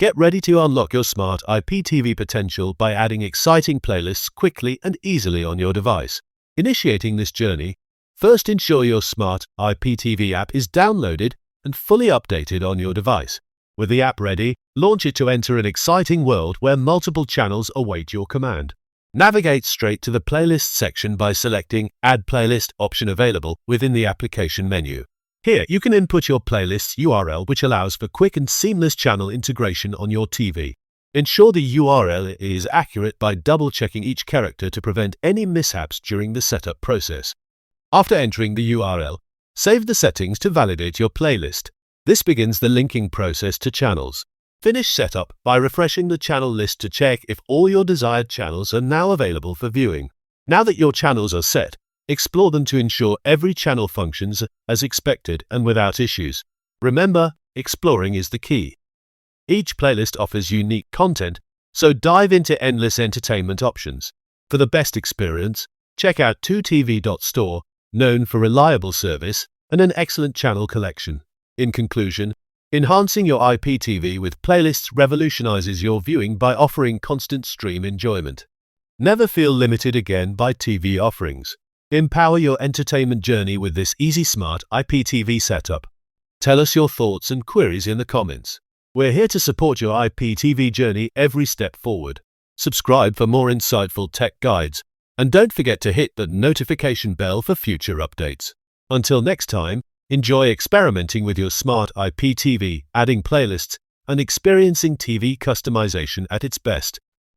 Get ready to unlock your smart IPTV potential by adding exciting playlists quickly and easily on your device. Initiating this journey, first ensure your smart IPTV app is downloaded and fully updated on your device. With the app ready, launch it to enter an exciting world where multiple channels await your command. Navigate straight to the Playlist section by selecting Add Playlist option available within the application menu. Here, you can input your playlist's URL, which allows for quick and seamless channel integration on your TV. Ensure the URL is accurate by double-checking each character to prevent any mishaps during the setup process. After entering the URL, save the settings to validate your playlist. This begins the linking process to channels. Finish setup by refreshing the channel list to check if all your desired channels are now available for viewing. Now that your channels are set, explore them to ensure every channel functions as expected and without issues. Remember, exploring is the key. Each playlist offers unique content, so dive into endless entertainment options. For the best experience, check out 2tv.store, known for reliable service and an excellent channel collection. In conclusion, enhancing your IPTV with playlists revolutionizes your viewing by offering constant stream enjoyment. Never feel limited again by TV offerings. Empower your entertainment journey with this easy smart IPTV setup. Tell us your thoughts and queries in the comments. We're here to support your IPTV journey every step forward. Subscribe for more insightful tech guides, and don't forget to hit the notification bell for future updates. Until next time, enjoy experimenting with your smart IPTV, adding playlists, and experiencing TV customization at its best.